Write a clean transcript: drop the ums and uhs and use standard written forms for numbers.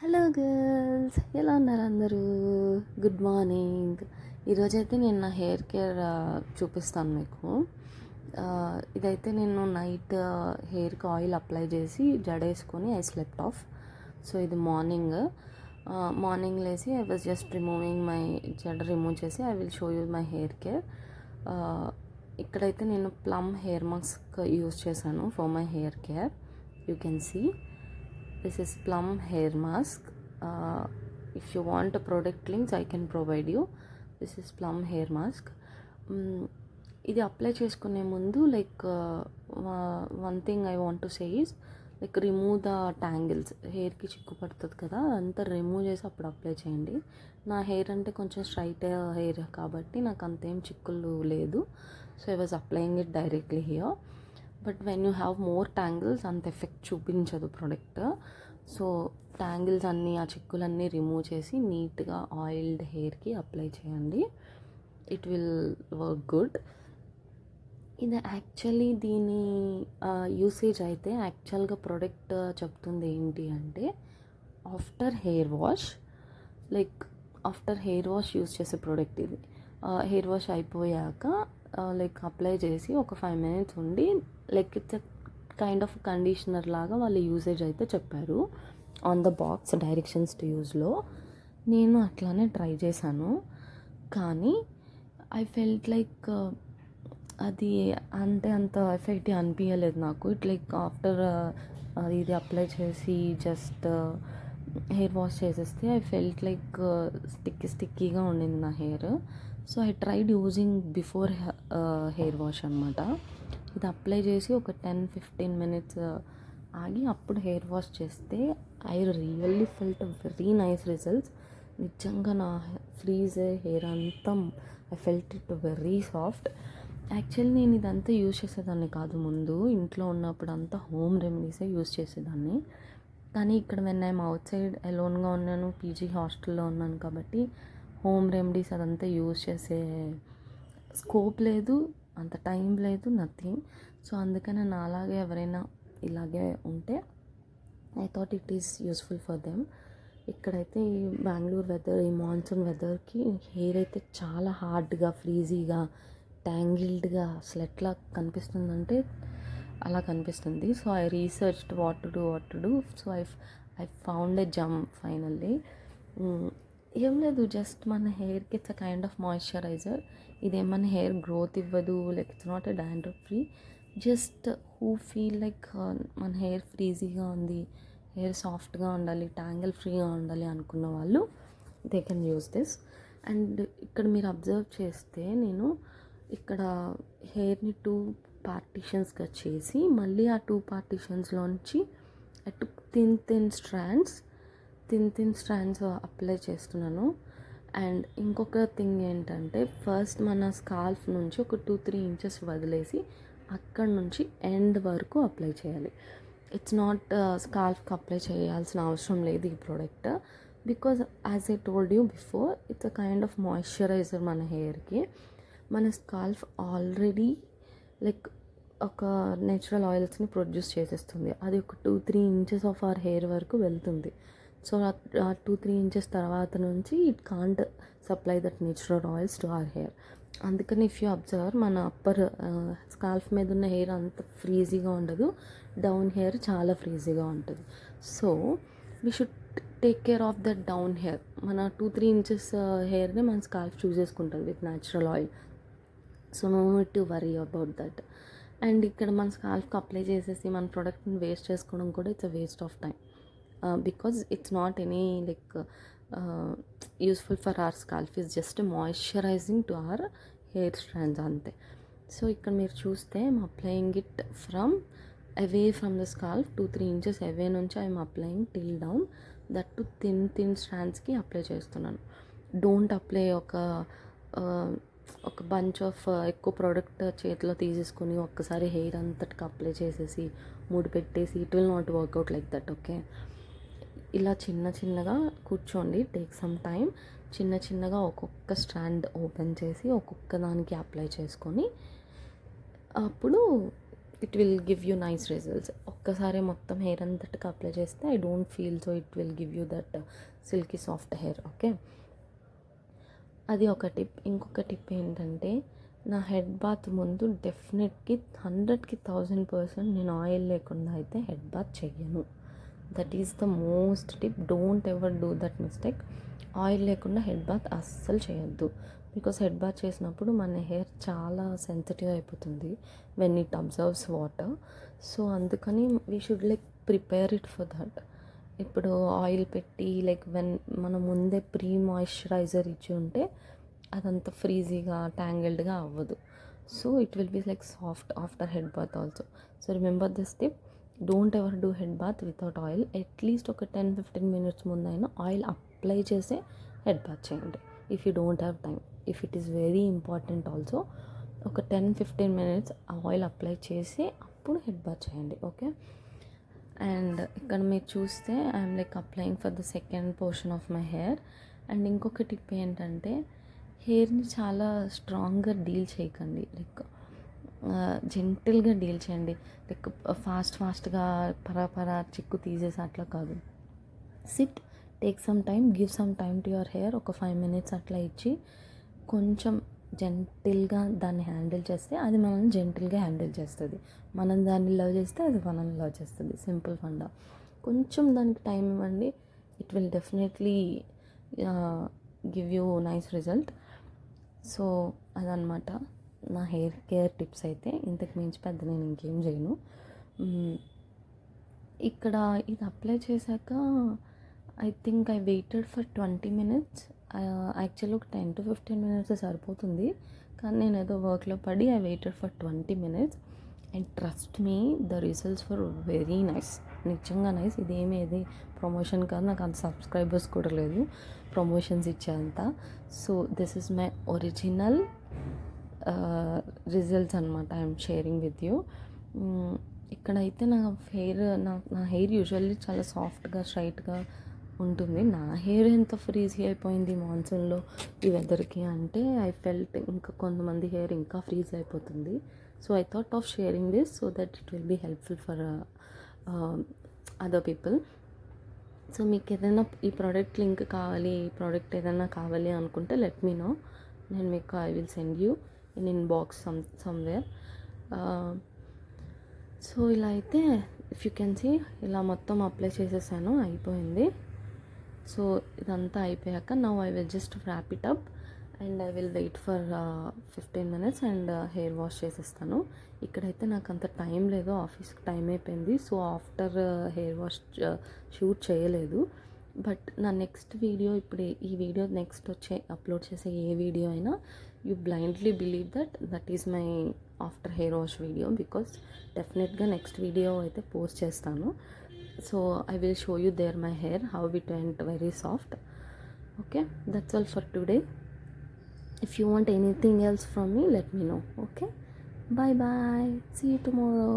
Hello girls, ఎలా ఉన్నారు అందరూ? Good morning. ఈరోజైతే నేను నా హెయిర్ కేర్ చూపిస్తాను మీకు. ఇదైతే నేను నైట్ హెయిర్కి ఆయిల్ అప్లై చేసి జడేసుకొని ఐ స్లెప్ట్ ఆఫ్. సో ఇది మార్నింగ్ లేసి I was just removing my జడ రిమూవ్ చేసి I will show you my hair care. ఇక్కడైతే నేను ప్లమ్ హెయిర్ మాస్క్ యూస్ చేశాను for my hair care. You can see this is plum hair mask. If you want a product links I can provide you. This is plum hair mask. ఇది apply చేసుకునే ముందు one thing I want to say is remove the tangles. హెయిర్కి చిక్కు పడుతుంది కదా, అంతా remove చేసి అప్పుడు అప్లై చేయండి. నా హెయిర్ అంటే కొంచెం స్ట్రైట్ హెయిర్ కాబట్టి నాకు అంతేం చిక్కులు లేదు. So I was applying it directly here. But when you have more tangles అంత ఎఫెక్ట్ చూపించదు ప్రోడక్ట్. సో ట్యాంగిల్స్ అన్నీ, ఆ చిక్కులన్నీ రిమూవ్ చేసి నీట్గా ఆయిల్డ్ హెయిర్కి అప్లై చేయండి. It will work good. ఇది యాక్చువల్లీ దీని యూసేజ్ అయితే యాక్చువల్గా ప్రోడక్ట్ చెప్తుంది ఏంటి అంటే ఆఫ్టర్ హెయిర్ వాష్ యూస్ చేసే ప్రోడక్ట్ ఇది. హెయిర్ వాష్ అయిపోయాక అప్లై చేసి ఒక 5 minutes ఉండి ఇట్స్ కైండ్ ఆఫ్ కండిషనర్ లాగా వాళ్ళు యూసేజ్ అయితే చెప్పారు on the box directions to యూజ్లో. నేను అట్లానే ట్రై చేశాను, కానీ ఐ ఫెల్ట్ అది అంత ఎఫెక్ట్ అనిపించలేదు నాకు. ఆఫ్టర్ ఇది అప్లై చేసి జస్ట్ హెయిర్ వాష్ చేసేస్తే ఐ ఫెల్ట్ స్టిక్కీగా ఉండింది నా hair. So I tried using before hair wash అనమాట. ఇది అప్లై చేసి ఒక 10-15 minutes ఆగి అప్పుడు హెయిర్ వాష్ చేస్తే I really felt very nice results. నిజంగా నా ఫ్రీజ్ హెయిర్ అంతా I felt it very soft. Actually నేను ఇదంతా యూజ్ చేసేదాన్ని కాదు ముందు. ఇంట్లో ఉన్నప్పుడు అంతా హోమ్ రెమెడీసే యూజ్ చేసేదాన్ని. కానీ ఇక్కడ వెన్ ఐఎమ్ అవుట్ సైడ్ అలోన్గా ఉన్నాను, పీజీ హాస్టల్లో ఉన్నాను కాబట్టి హోమ్ రెమెడీస్ అదంతా యూజ్ చేసే స్కోప్ లేదు, అంత టైం లేదు, నథింగ్. సో అందుకని నా అలాగే ఎవరైనా ఇలాగే ఉంటే I thought it is useful for them. ఇక్కడైతే ఈ బెంగళూరు వెదర్, ఈ మాన్సూన్ వెదర్కి హెయిర్ అయితే చాలా హార్డ్గా, ఫ్రీజీగా, ట్యాంగిల్డ్గా అసలు ఎట్లా కనిపిస్తుందంటే అలా కనిపిస్తుంది. So I researched what to do. So I found a Jammu finally. ఏం లేదు, జస్ట్ మన హెయిర్కి it's a kind of moisturiser. ఇదేమన్నా హెయిర్ గ్రోత్ ఇవ్వదు, it's not a dandruff free. Just who feel మన హెయిర్ ఫ్రీజీగా ఉంది, హెయిర్ సాఫ్ట్గా ఉండాలి, ట్యాంగిల్ ఫ్రీగా ఉండాలి అనుకున్న వాళ్ళు they can use this. And ఇక్కడ మీరు అబ్జర్వ్ చేస్తే నేను ఇక్కడ హెయిర్ని 2 పార్టీషన్స్గా చేసి మళ్ళీ ఆ 2 పార్టీషన్స్లోంచి అటు థిన్ స్ట్రాండ్స్ అప్లై చేస్తున్నాను. అండ్ ఇంకొక థింగ్ ఏంటంటే ఫస్ట్ మన స్కాల్ఫ్ నుంచి ఒక 2-3 inches వదిలేసి అక్కడి నుంచి ఎండ్ వరకు అప్లై చేయాలి. ఇట్స్ నాట్ స్కాల్ఫ్కి అప్లై చేయాల్సిన అవసరం లేదు ఈ product. Because as I told you before it's a kind of moisturiser. మన హెయిర్కి మన స్కాల్ఫ్ ఆల్రెడీ ఒక నేచురల్ ఆయిల్స్ని ప్రొడ్యూస్ చేసేస్తుంది. అది ఒక 2-3 inches ఆఫ్ అవర్ హెయిర్ వరకు వెళ్తుంది. సో ఆ 2-3 inches తర్వాత నుంచి it can't supply that natural oils to our hair. అందుకని ఇఫ్ యూ అబ్జర్వ్ మన అప్పర్ స్కాల్ఫ్ మీద ఉన్న హెయిర్ అంత ఫ్రీజీగా ఉండదు, డౌన్ హెయిర్ చాలా ఫ్రీజీగా ఉంటుంది. So we should take care of that down hair. మన 2-3 inches హెయిర్ని మన స్కాల్ఫ్ చూసేసుకుంటుంది with natural oil. So no need to worry about that. And ఇక్కడ మన స్కాల్ఫ్కి అప్లై చేసేసి మన ప్రోడక్ట్ని వేస్ట్ చేసుకోవడం కూడా it's a waste of time. Because it's not any useful for our scalp. It's just a moisturizing to our hair strands ante. So ikkada meer chuste I'm applying it from away from the scalp, 2-3 inches away nunchi I'm applying till down. That to thin strands ki apply చేస్తున్నాను. Don't apply ఒక bunch of ఎక్కువ product చేతిలో తీసేసుకొని ఒక్కసారి hair అంతటికి apply చేసేసి ముడి పెట్టేసి it will not work out like that. Okay, ఇలా చిన్నగా కూర్చోండి, టేక్ సమ్ టైం. చిన్నగా ఒక్కొక్క స్ట్రాండ్ ఓపెన్ చేసి ఒక్కొక్క దానికి అప్లై చేసుకొని అప్పుడు it will give you nice results. ఒక్కసారి మొత్తం హెయిర్ అంతటికి అప్లై చేస్తే I don't feel so it will give you that silky soft hair. Okay, అది ఒక టిప్. ఇంకొక టిప్ ఏంటంటే, నా హెడ్ బాత్ ముందు డెఫినెట్గా 100కి 1000% నేను ఆయిల్ లేకుండా అయితే హెడ్ బాత్ చెయ్యను. That is the most tip. Don't ever do that mistake. Oil లేకుండా హెడ్ బాత్ అస్సలు చేయొద్దు. బికాస్ హెడ్ బాత్ చేసినప్పుడు మన హెయిర్ చాలా సెన్సిటివ్ అయిపోతుంది when it absorbs water. So అందుకని we should like prepare it for that. ఇప్పుడు ఆయిల్ పెట్టి లైక్ మనం ముందే ప్రీ మాయిశ్చరైజర్ ఇచ్చి ఉంటే అదంతా ఫ్రీజీగా ట్యాంగిల్డ్గా అవ్వదు. So it will be like soft after head bath also. So remember this tip. Don't ever do head bath without oil. At least ఒక 10-15 minutes ముందైనా ఆయిల్ అప్లై చేసే హెడ్ బాత్ చేయండి if you don't have time. If it is very important also ఒక 10-15 minutes oil apply చేసి అప్పుడు head bath చేయండి. Okay, and ఇక్కడ మీరు చూస్తే I'm like applying for the second portion of my hair. And ఇంకొక tip ఏంటంటే, హెయిర్ని చాలా స్ట్రాంగ్గా డీల్ చేయకండి. లైక్ జెంటిల్గా డీల్ చేయండి. లైక్ ఫాస్ట్గా పరా చిక్కు తీసేసి అట్లా కాదు. SIT, take some time, give some time to your hair. ఒక 5 minutes అట్లా ఇచ్చి కొంచెం జెంటిల్గా దాన్ని హ్యాండిల్ చేస్తే అది మనల్ని జెంటిల్గా హ్యాండిల్ చేస్తుంది. మనం దాన్ని లవ్ చేస్తే అది మనల్ని లవ్ చేస్తుంది. సింపుల్ ఫండా. కొంచెం దానికి టైం ఇవ్వండి. It will definitely give you nice result. So అదనమాట నా హెయిర్ కేర్ టిప్స్. అయితే ఇంతకు మించి పెద్ద నేను ఇంకేం చేయను. ఇక్కడ ఇది అప్లై చేశాక I think I waited for 20 minutes. Actually ఒక 10-15 minutes సరిపోతుంది, కానీ నేను ఏదో వర్క్లో పడి I waited for 20 minutes. And trust me, the results for very nice. నిజంగా నైస్. ఇదేమేది ప్రమోషన్ కాదు, నాకు అంత సబ్స్క్రైబర్స్ కూడా లేదు ప్రమోషన్స్ ఇచ్చేంత. So this is my original results అనమాట. I'm sharing with you. ఇక్కడైతే నా హెయిర్ యూజువల్లీ చాలా సాఫ్ట్గా స్ట్రైట్గా ఉంటుంది. నా హెయిర్ ఎంత ఫ్రీజీ అయిపోయింది మాన్సూన్లో ఈ వెదర్కి అంటే ఐ ఫెల్ట్ ఇంకా కొంతమంది హెయిర్ ఇంకా ఫ్రీజ్ అయిపోతుంది. So I thought of sharing this so that it will be helpful for other people. So మీకు ఏదైనా ఈ ప్రోడక్ట్ లింక్ కావాలి, ఈ ప్రోడక్ట్ ఏదైనా కావాలి అనుకుంటే లెట్ మీ నో. నేను మీకు I will send you in inbox somewhere. So ఇలా అయితే ఇఫ్ యూ కెన్ సీ ఇలా మొత్తం అప్లై చేసేసాను, అయిపోయింది. సో ఇదంతా అయిపోయాక now I will just wrap it up and I will wait for 15 minutes and hair wash చేసేస్తాను. ఇక్కడైతే నాకు అంత టైం లేదు, ఆఫీస్కి టైం అయిపోయింది. So after hair wash shoot చేయలేదు. బట్ నా నెక్స్ట్ వీడియో, ఇప్పుడు ఈ వీడియో నెక్స్ట్ అప్లోడ్ చేసే ఏ వీడియో అయినా you blindly believe that is my after hair wash video. Because డెఫినెట్గా నెక్స్ట్ వీడియో అయితే పోస్ట్ చేస్తాను. So I will show you there my hair, how it went very soft. Okay, that's all for today. If you want anything else from me, let me know. Okay, bye bye, see you tomorrow.